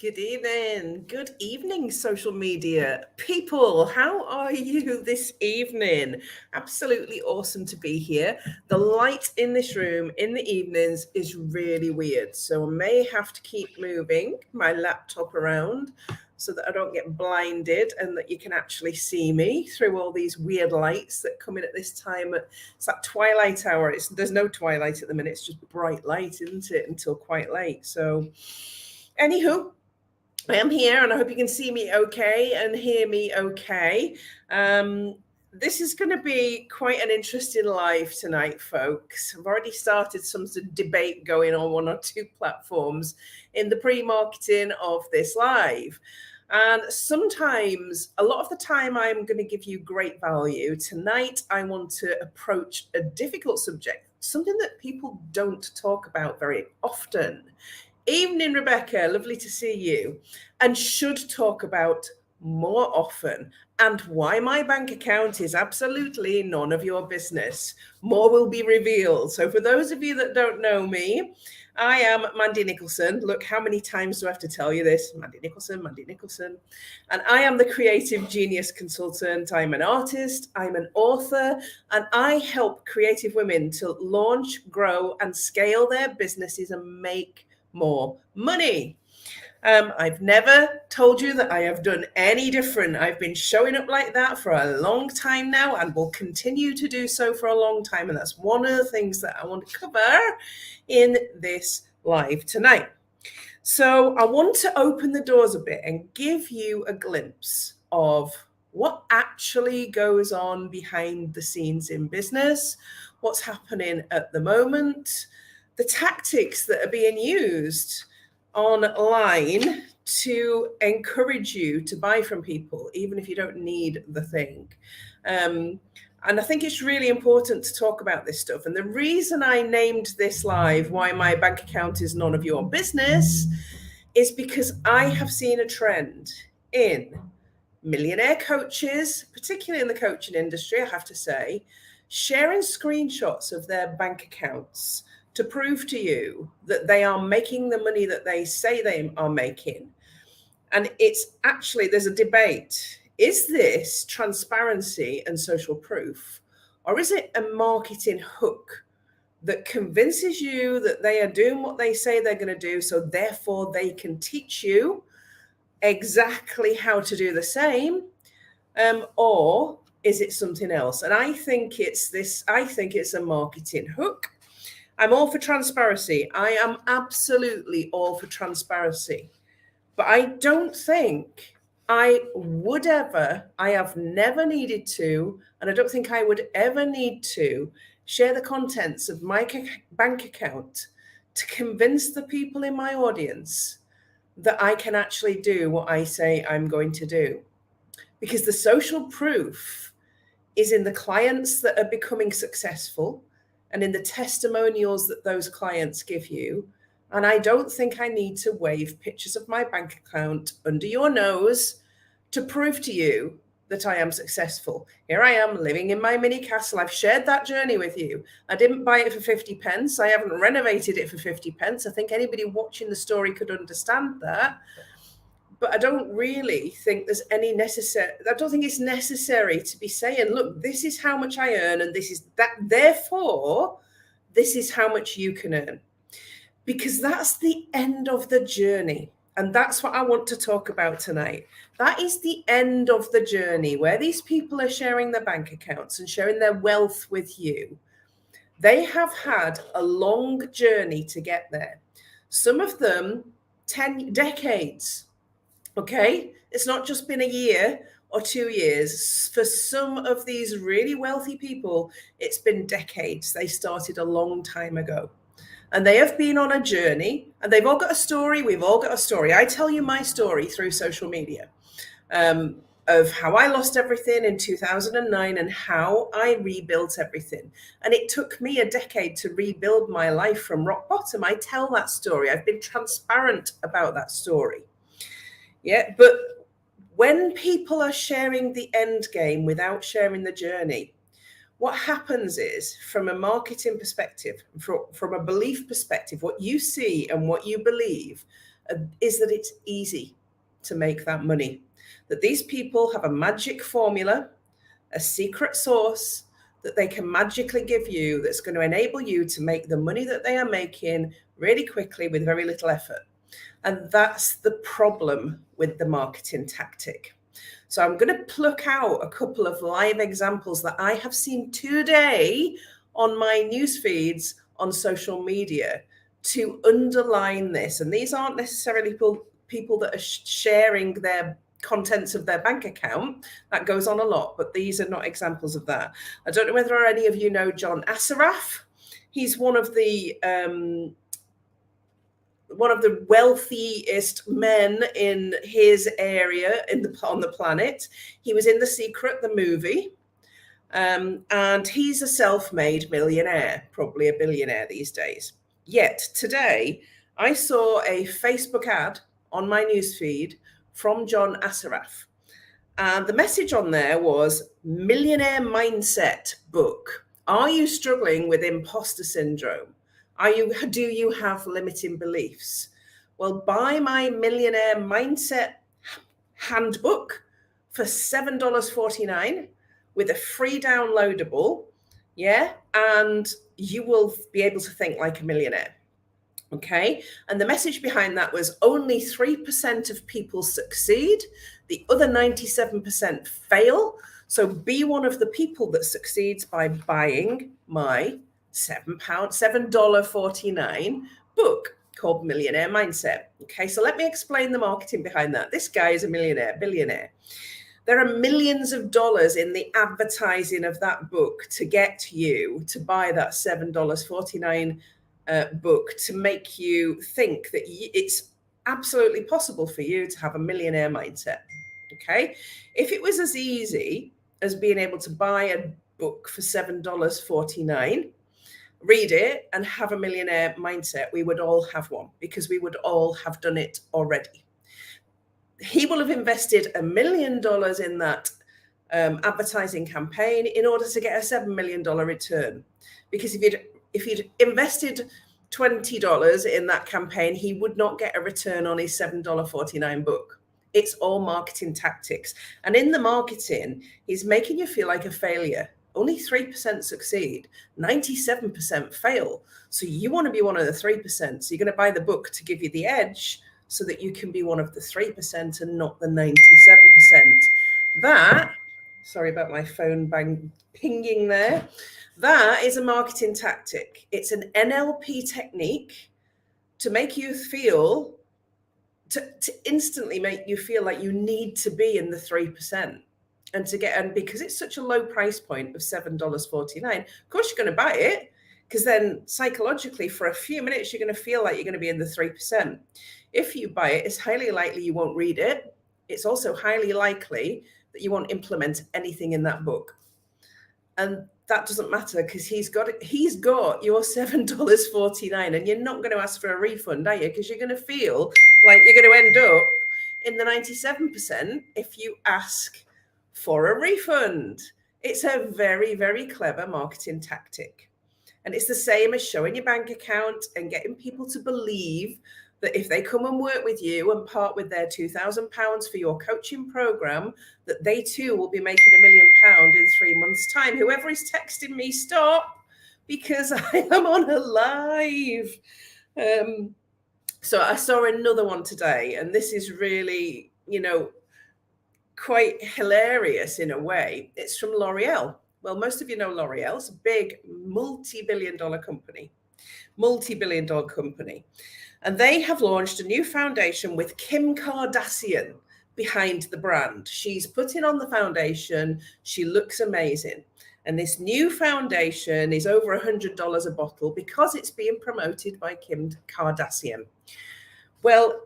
Good evening. Good evening, social media people. How are you this evening? Absolutely awesome to be here. The light in this room in the evenings is really weird, so I may have to keep moving my laptop around so that I don't get blinded and that you can actually see me through all these weird lights that come in at this time. It's that twilight hour. There's no twilight at the minute. It's just bright light, isn't it, until quite late. So, anywho, I am here and I hope you can see me okay and hear me okay. This is going to be quite an interesting live tonight, folks. I've already started some sort of debate going on one or two platforms in the pre-marketing of this live. And sometimes, a lot of the time, I'm going to give you great value. Tonight, I want to approach a difficult subject, something that people don't talk about very often. Evening, Rebecca. Lovely to see you. And should talk about more often, and why my bank account is absolutely none of your business. More will be revealed. So, for those of you that don't know me, I am Mandy Nicholson. Look, how many times do I have to tell you this? Mandy Nicholson, Mandy Nicholson. And I am the Creative Genius Consultant. I'm an artist, I'm an author, and I help creative women to launch, grow, and scale their businesses and make more money. I've never told you that I have done any different. I've been showing up like that for a long time now and will continue to do so for a long time. And that's one of the things that I want to cover in this live tonight. So I want to open the doors a bit and give you a glimpse of what actually goes on behind the scenes in business, what's happening at the moment, the tactics that are being used online to encourage you to buy from people, even if you don't need the thing. And I think it's really important to talk about this stuff. And the reason I named this live, Why My Bank Account Is None of Your Business, is because I have seen a trend in millionaire coaches, particularly in the coaching industry, I have to say, sharing screenshots of their bank accounts to prove to you that they are making the money that they say they are making. And it's actually, there's a debate. Is this transparency and social proof? Or is it a marketing hook that convinces you that they are doing what they say they're going to do, so therefore they can teach you exactly how to do the same? Or is it something else? And I think it's a marketing hook. I'm all for transparency. I am absolutely all for transparency. But I don't think I have never needed to, and I don't think I would ever need to share the contents of my bank account to convince the people in my audience that I can actually do what I say I'm going to do. Because the social proof is in the clients that are becoming successful and in the testimonials that those clients give you. And I don't think I need to wave pictures of my bank account under your nose to prove to you that I am successful. Here I am living in my mini castle. I've shared that journey with you. I didn't buy it for 50 pence. I haven't renovated it for 50 pence. I think anybody watching the story could understand that. But I don't really think there's any necessary, I don't think it's necessary to be saying, look, this is how much I earn and this is that, therefore, this is how much you can earn. Because that's the end of the journey. And that's what I want to talk about tonight. That is the end of the journey where these people are sharing their bank accounts and sharing their wealth with you. They have had a long journey to get there. Some of them 10 decades. Okay, it's not just been a year or 2 years. For some of these really wealthy people, it's been decades. They started a long time ago. And they have been on a journey, and they've all got a story. We've all got a story. I tell you my story through social media of how I lost everything in 2009 and how I rebuilt everything. And it took me a decade to rebuild my life from rock bottom. I tell that story. I've been transparent about that story. Yeah, but when people are sharing the end game without sharing the journey, what happens is, from a marketing perspective, from a belief perspective, what you see and what you believe is that it's easy to make that money. That these people have a magic formula, a secret sauce that they can magically give you that's going to enable you to make the money that they are making really quickly with very little effort. And that's the problem with the marketing tactic. So I'm going to pluck out a couple of live examples that I have seen today on my news feeds on social media to underline this. And these aren't necessarily people that are sharing their contents of their bank account. That goes on a lot, but these are not examples of that. I don't know whether any of you know John Assaraf. He's one of the wealthiest men in his area on the planet. He was in The Secret, the movie, and he's a self-made millionaire, probably a billionaire these days. Yet today, I saw a Facebook ad on my newsfeed from John Assaraf. And the message on there was Millionaire Mindset book. Are you struggling with imposter syndrome? Do you have limiting beliefs? Well, buy my Millionaire Mindset handbook for $7.49 with a free downloadable. Yeah. And you will be able to think like a millionaire. Okay. And the message behind that was only 3% of people succeed. The other 97% fail. So be one of the people that succeeds by buying my $7.49 book called Millionaire Mindset. Okay. So let me explain the marketing behind that. This guy is a billionaire. There are millions of dollars in the advertising of that book to get you to buy that $7.49 book, to make you think that it's absolutely possible for you to have a millionaire mindset. Okay. If it was as easy as being able to buy a book for $7.49, read it and have a millionaire mindset, we would all have one, because we would all have done it already. He will have invested $1 million in that advertising campaign in order to get a $7 million return. Because if he'd invested $20 in that campaign, he would not get a return on his $7.49 book. It's all marketing tactics. And in the marketing, he's making you feel like a failure. Only 3% succeed, 97% fail. So you want to be one of the 3%. So you're going to buy the book to give you the edge so that you can be one of the 3% and not the 97%. That, sorry about my phone pinging there. That is a marketing tactic. It's an NLP technique to make you feel, to instantly make you feel like you need to be in the 3%. And because it's such a low price point of $7.49, of course you're going to buy it, because then psychologically for a few minutes, you're going to feel like you're going to be in the 3%. If you buy it, it's highly likely you won't read it. It's also highly likely that you won't implement anything in that book. And that doesn't matter, because he's got your $7.49, and you're not going to ask for a refund, are you? Because you're going to feel like you're going to end up in the 97% if you ask for a refund. It's a very, very clever marketing tactic. And it's the same as showing your bank account and getting people to believe that if they come and work with you and part with their £2,000 for your coaching program, that they too will be making £1 million in 3 months' time. Whoever is texting me, stop, because I am on a live. So I saw another one today, and this is really, quite hilarious in a way. It's from L'Oreal. Well, most of you know L'Oreal. It's a big multi-billion dollar company. And they have launched a new foundation with Kim Kardashian behind the brand. She's putting on the foundation. She looks amazing. And this new foundation is over $100 a bottle because it's being promoted by Kim Kardashian. Well,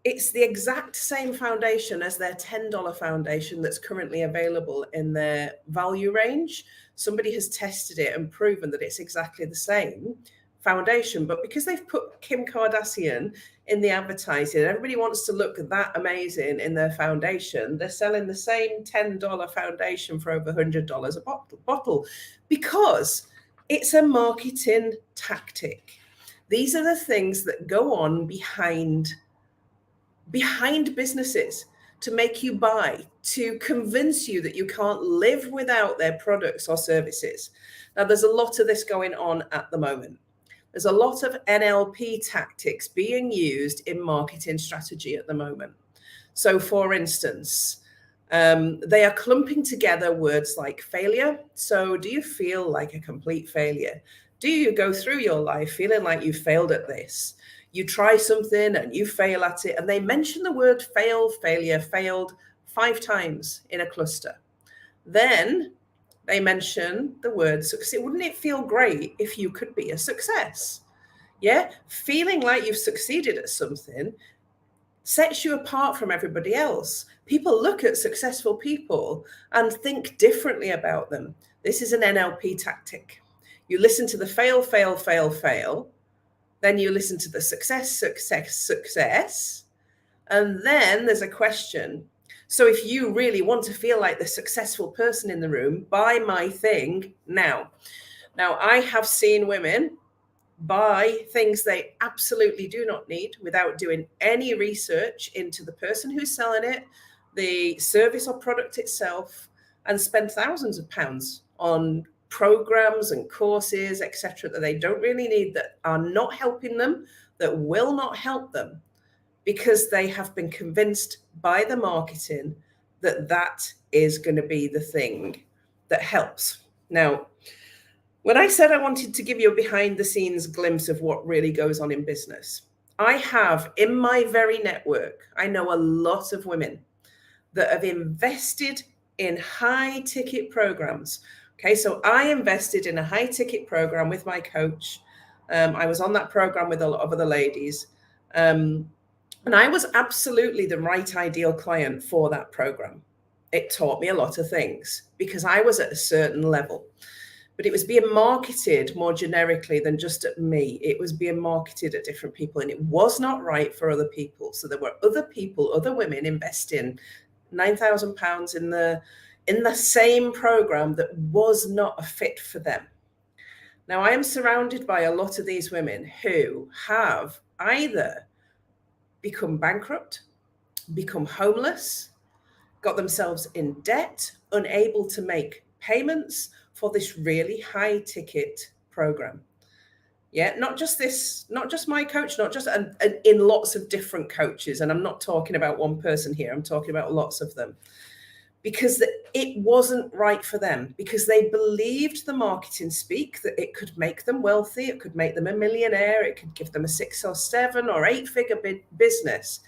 it's the exact same foundation as their $10 foundation that's currently available in their value range. Somebody has tested it and proven that it's exactly the same foundation, but because they've put Kim Kardashian in the advertising, everybody wants to look that amazing in their foundation. They're selling the same $10 foundation for over $100 a bottle because it's a marketing tactic. These are the things that go on behind behind businesses to make you buy, to convince you that you can't live without their products or services. Now, there's a lot of this going on at the moment. There's a lot of NLP tactics being used in marketing strategy at the moment. So, for instance, they are clumping together words like failure. So, do you feel like a complete failure? Do you go through your life feeling like you failed at this? You try something and you fail at it, and they mention the word fail, failure, failed 5 times in a cluster. Then they mention the word success. Wouldn't it feel great if you could be a success? Yeah, feeling like you've succeeded at something sets you apart from everybody else. People look at successful people and think differently about them. This is an NLP tactic. You listen to the fail, fail, fail, fail. Then you listen to the success, success, success. And then there's a question. So if you really want to feel like the successful person in the room, buy my thing now. Now, I have seen women buy things they absolutely do not need without doing any research into the person who's selling it, the service or product itself, and spend thousands of pounds on programs and courses, etc., that they don't really need, that are not helping them, that will not help them, because they have been convinced by the marketing that that is going to be the thing that helps. Now, when I said I wanted to give you a behind the scenes glimpse of what really goes on in business, I have in my very network, I know a lot of women that have invested in high ticket programs. Okay, so I invested in a high ticket program with my coach. I was on that program with a lot of other ladies. And I was absolutely the right ideal client for that program. It taught me a lot of things because I was at a certain level. But it was being marketed more generically than just at me. It was being marketed at different people, and it was not right for other people. So there were other people, other women investing £9,000 in the same program that was not a fit for them. Now, I am surrounded by a lot of these women who have either become bankrupt, become homeless, got themselves in debt, unable to make payments for this really high ticket program. Yeah, not just my coach, not just, and in lots of different coaches. And I'm not talking about one person here, I'm talking about lots of them, because it wasn't right for them, because they believed the marketing speak that it could make them wealthy, it could make them a millionaire, it could give them a 6 or 7 or 8 figure business.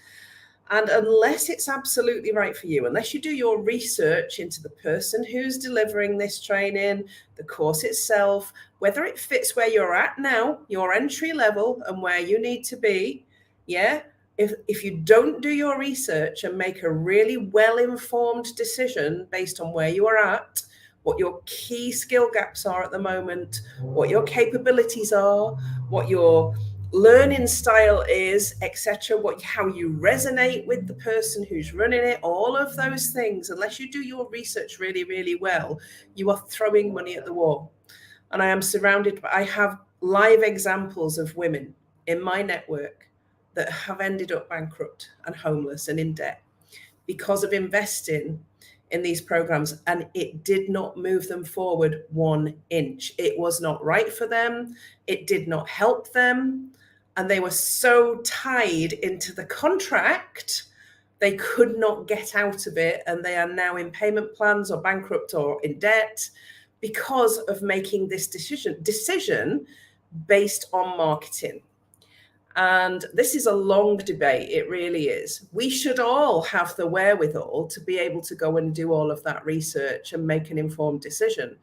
And unless it's absolutely right for you, unless you do your research into the person who's delivering this training, the course itself, whether it fits where you're at now, your entry level, and where you need to be, yeah, if you don't do your research and make a really well-informed decision based on where you are at, what your key skill gaps are at the moment, what your capabilities are, what your learning style is, etc., how you resonate with the person who's running it, all of those things, unless you do your research really, really well, you are throwing money at the wall. And I have live examples of women in my network that have ended up bankrupt and homeless and in debt because of investing in these programs, and it did not move them forward 1 inch. It was not right for them. It did not help them. And they were so tied into the contract, they could not get out of it. And they are now in payment plans or bankrupt or in debt because of making this decision based on marketing. And this is a long debate. It really is. We should all have the wherewithal to be able to go and do all of that research and make an informed decision.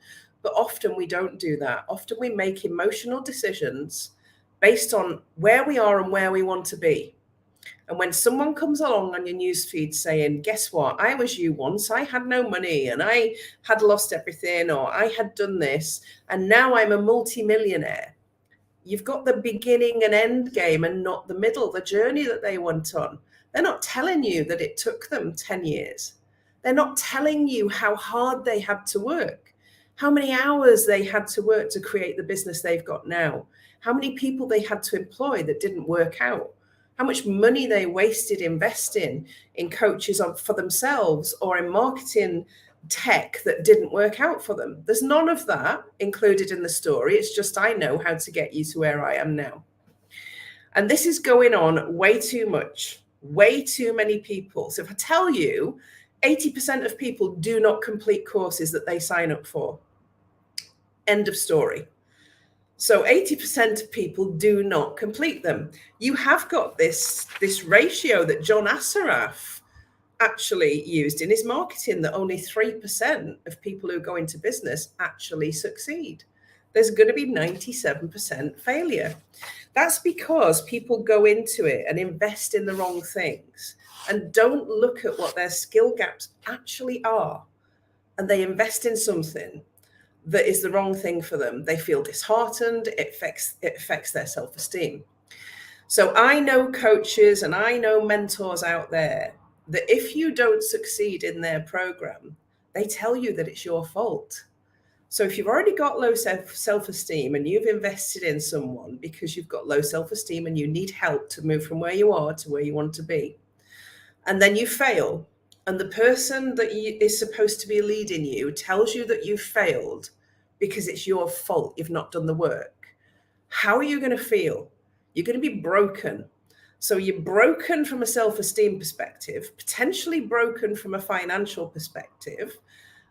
But often we don't do that. Often we make emotional decisions based on where we are and where we want to be. And when someone comes along on your newsfeed saying, guess what? I was you once. I had no money and I had lost everything, or I had done this, and now I'm a multimillionaire. You've got the beginning and end game and not the middle, the journey that they went on. They're not telling you that it took them 10 years. They're not telling you how hard they had to work, how many hours they had to work to create the business they've got now, how many people they had to employ that didn't work out, how much money they wasted investing in coaches for themselves or in marketing tech that didn't work out for them. There's none of that included in the story. It's just, I know how to get you to where I am now. And this is going on way too much, way too many people. So if I tell you 80% of people do not complete courses that they sign up for, end of story. So 80% of people do not complete them. You have got this ratio that John Assaraf actually used in his marketing, that only 3% of people who go into business actually succeed. There's going to be 97% failure. That's because people go into it and invest in the wrong things and don't look at what their skill gaps actually are. And they invest in something that is the wrong thing for them. They feel disheartened. It affects their self-esteem. So I know coaches and I know mentors out there that if you don't succeed in their program, they tell you that it's your fault. So if you've already got low self-esteem and you've invested in someone because you've got low self-esteem and you need help to move from where you are to where you want to be, and then you fail, and the person that is supposed to be leading you tells you that you failed because it's your fault, you've not done the work, how are you going to feel? You're going to be broken. So you're broken from a self-esteem perspective, potentially broken from a financial perspective.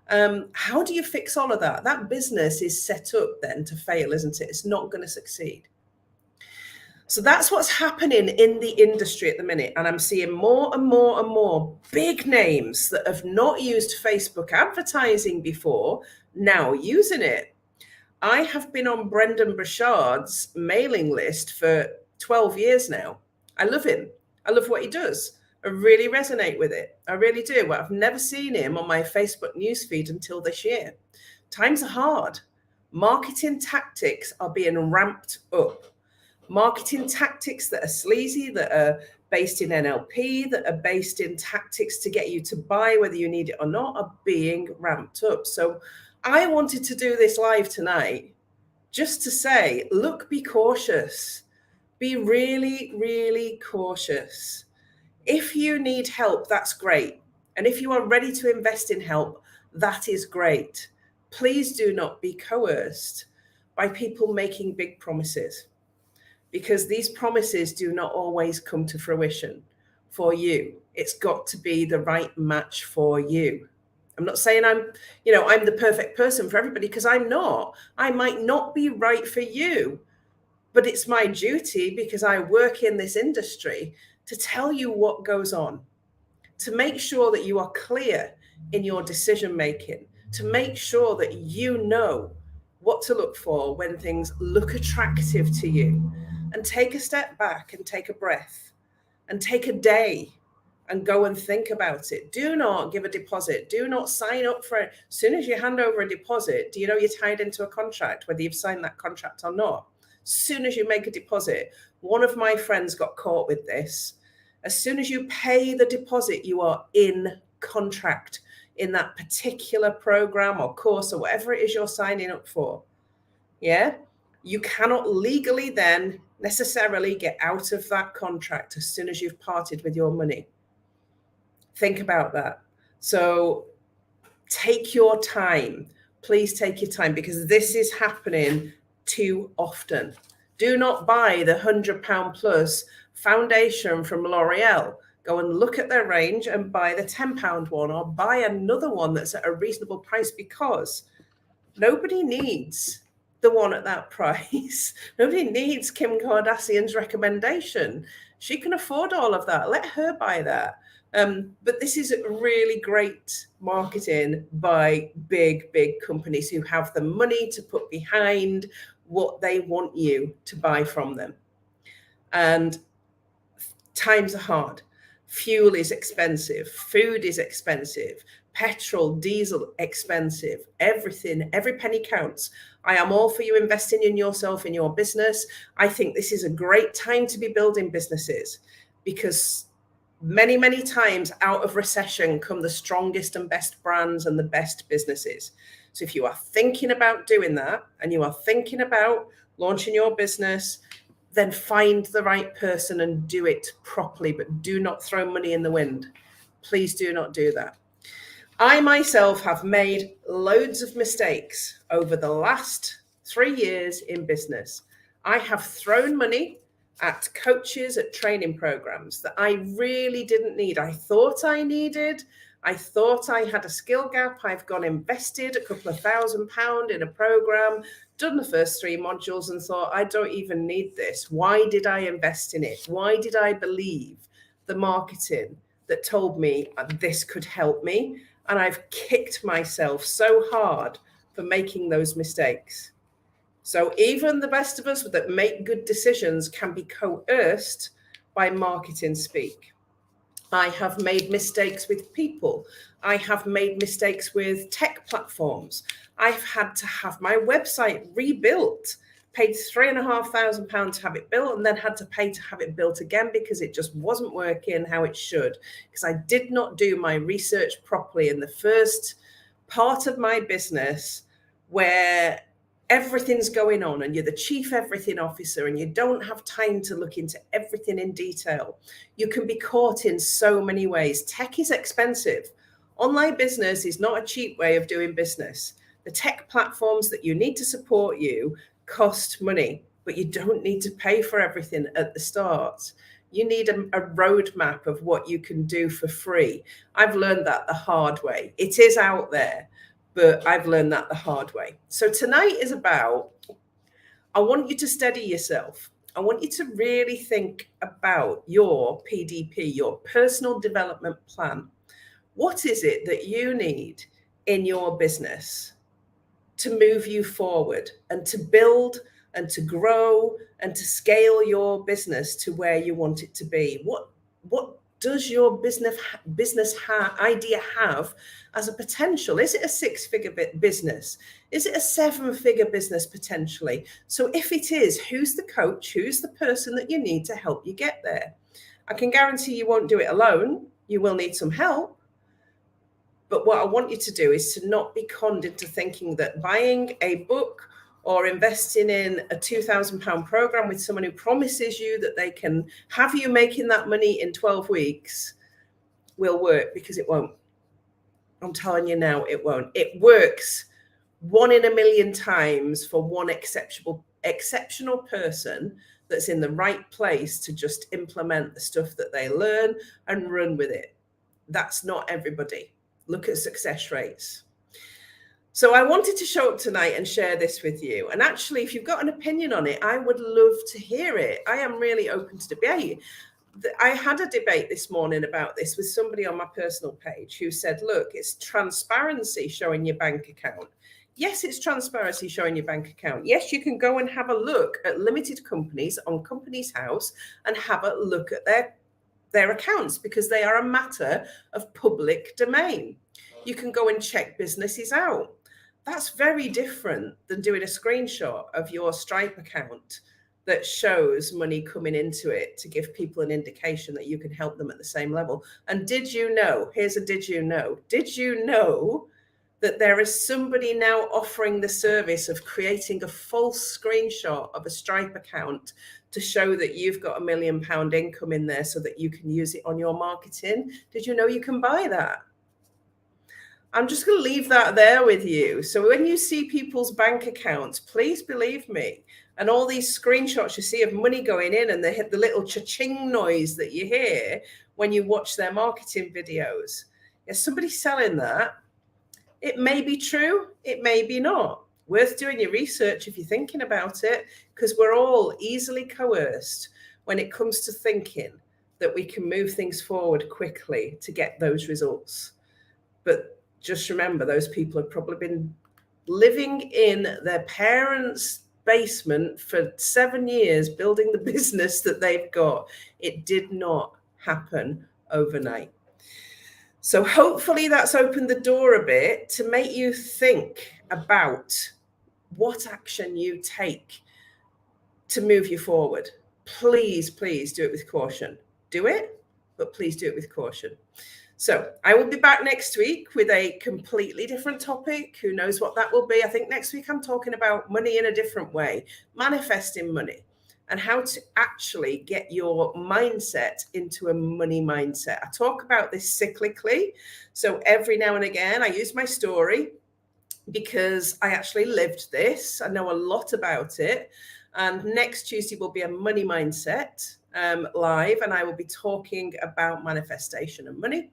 How do you fix all of that? That business is set up then to fail, isn't it? It's not going to succeed. So that's what's happening in the industry at the minute. And I'm seeing more and more and more big names that have not used Facebook advertising before now using it. I have been on Brendan Burchard's mailing list for 12 years now. I love him. I love what he does. I really resonate with it. I really do. But I've never seen him on my Facebook newsfeed until this year. Times are hard. Marketing tactics are being ramped up. Marketing tactics that are sleazy, that are based in NLP, that are based in tactics to get you to buy whether you need it or not, are being ramped up. So I wanted to do this live tonight just to say, look, be cautious. Be really, really cautious. If you need help, that's great. And if you are ready to invest in help, that is great. Please do not be coerced by people making big promises, because these promises do not always come to fruition for you. It's got to be the right match for you. I'm not saying I'm the perfect person for everybody, because I'm not. I might not be right for you, but it's my duty, because I work in this industry, to tell you what goes on, to make sure that you are clear in your decision making, to make sure that you know what to look for when things look attractive to you, and take a step back and take a breath and take a day and go and think about it. Do not give a deposit. Do not sign up for it. As soon as you hand over a deposit, do you know you're tied into a contract, whether you've signed that contract or not? As soon as you make a deposit, one of my friends got caught with this. As soon as you pay the deposit, you are in contract in that particular program or course or whatever it is you're signing up for. Yeah. You cannot legally then necessarily get out of that contract as soon as you've parted with your money. Think about that. So take your time. Please take your time, because this is happening too often. Do not buy the £100 plus foundation from L'Oreal. Go and look at their range and buy the £10 one, or buy another one that's at a reasonable price, because nobody needs the one at that price. Nobody needs Kim Kardashian's recommendation. She can afford all of that. Let her buy that. But this is really great marketing by big companies who have the money to put behind what they want you to buy from them. And times are hard. Fuel is expensive. Food is expensive. Petrol, diesel, expensive. Everything, every penny counts. I am all for you investing in yourself, in your business. I think this is a great time to be building businesses, because many times out of recession come the strongest and best brands and the best businesses. So if you are thinking about doing that, and you are thinking about launching your business, then find the right person and do it properly, but do not throw money in the wind. Please do not do that. I myself have made loads of mistakes over the last 3 years in business. I have thrown money at coaches, at training programs that I really didn't need. I thought I needed. I thought I had a skill gap. I've gone invested a couple of £1,000 in a program, done the first 3 modules and thought, I don't even need this. Why did I invest in it? Why did I believe the marketing that told me this could help me? And I've kicked myself so hard for making those mistakes. So even the best of us that make good decisions can be coerced by marketing speak. I have made mistakes with people. I have made mistakes with tech platforms. I've had to have my website rebuilt, paid £3,500 to have it built, and then had to pay to have it built again because it just wasn't working how it should, because I did not do my research properly in the first part of my business where everything's going on and you're the chief everything officer and you don't have time to look into everything in detail. You can be caught in so many ways. Tech is expensive. Online business is not a cheap way of doing business. The tech platforms that you need to support you cost money, but you don't need to pay for everything at the start. You need a roadmap of what you can do for free. I've learned that the hard way. It is out there, but I've learned that the hard way. So tonight is about, I want you to steady yourself. I want you to really think about your PDP, your personal development plan. What is it that you need in your business to move you forward and to build and to grow and to scale your business to where you want it to be? What does your business idea have as a potential? Is it a 6-figure business? Is it a 7-figure business potentially? So if it is, who's the coach? Who's the person that you need to help you get there? I can guarantee you won't do it alone. You will need some help. But what I want you to do is to not be conned into thinking that buying a book or investing in a £2,000 program with someone who promises you that they can have you making that money in 12 weeks will work, because it won't. I'm telling you now, it won't. It works 1 in a million times for one exceptional person that's in the right place to just implement the stuff that they learn and run with it. That's not everybody. Look at success rates. So I wanted to show up tonight and share this with you. And actually, if you've got an opinion on it, I would love to hear it. I am really open to debate. I had a debate this morning about this with somebody on my personal page who said, look, it's transparency showing your bank account. Yes, it's transparency showing your bank account. Yes, you can go and have a look at limited companies on Companies House and have a look at their accounts, because they are a matter of public domain. You can go and check businesses out. That's very different than doing a screenshot of your Stripe account that shows money coming into it to give people an indication that you can help them at the same level. And did you know, here's a did you know that there is somebody now offering the service of creating a false screenshot of a Stripe account to show that you've got £1 million income in there so that you can use it on your marketing? Did you know you can buy that? I'm just going to leave that there with you. So when you see people's bank accounts, please believe me, and all these screenshots you see of money going in and they hit the little cha-ching noise that you hear when you watch their marketing videos. Is somebody selling that? It may be true, it may be not. Worth doing your research if you're thinking about it, because we're all easily coerced when it comes to thinking that we can move things forward quickly to get those results. But just remember, those people have probably been living in their parents' basement for 7 years, building the business that they've got. It did not happen overnight. So hopefully that's opened the door a bit to make you think about what action you take to move you forward. Please, please do it with caution. Do it, but please do it with caution. So I will be back next week with a completely different topic. Who knows what that will be? I think next week I'm talking about money in a different way, manifesting money. and how to actually get your mindset into a money mindset. I talk about this cyclically. So every now and again, I use my story because I actually lived this. I know a lot about it. And next Tuesday will be a money mindset live, and I will be talking about manifestation and money.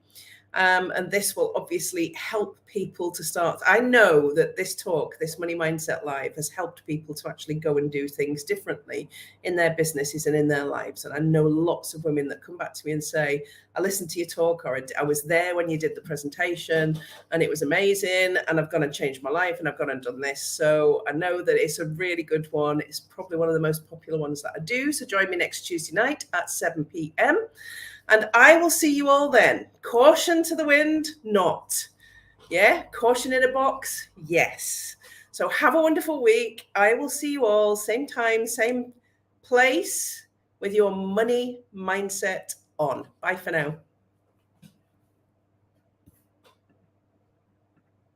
And this will obviously help people to start. I know that this talk, this Money Mindset Live, has helped people to actually go and do things differently in their businesses and in their lives. And I know lots of women that come back to me and say, I listened to your talk, or I was there when you did the presentation and it was amazing, and I've gone and changed my life, and I've gone and done this. So I know that it's a really good one. It's probably one of the most popular ones that I do. So join me next Tuesday night at 7 p.m. And I will see you all then. Caution to the wind, not. Yeah, caution in a box, yes. So have a wonderful week. I will see you all same time, same place with your money mindset on. Bye for now.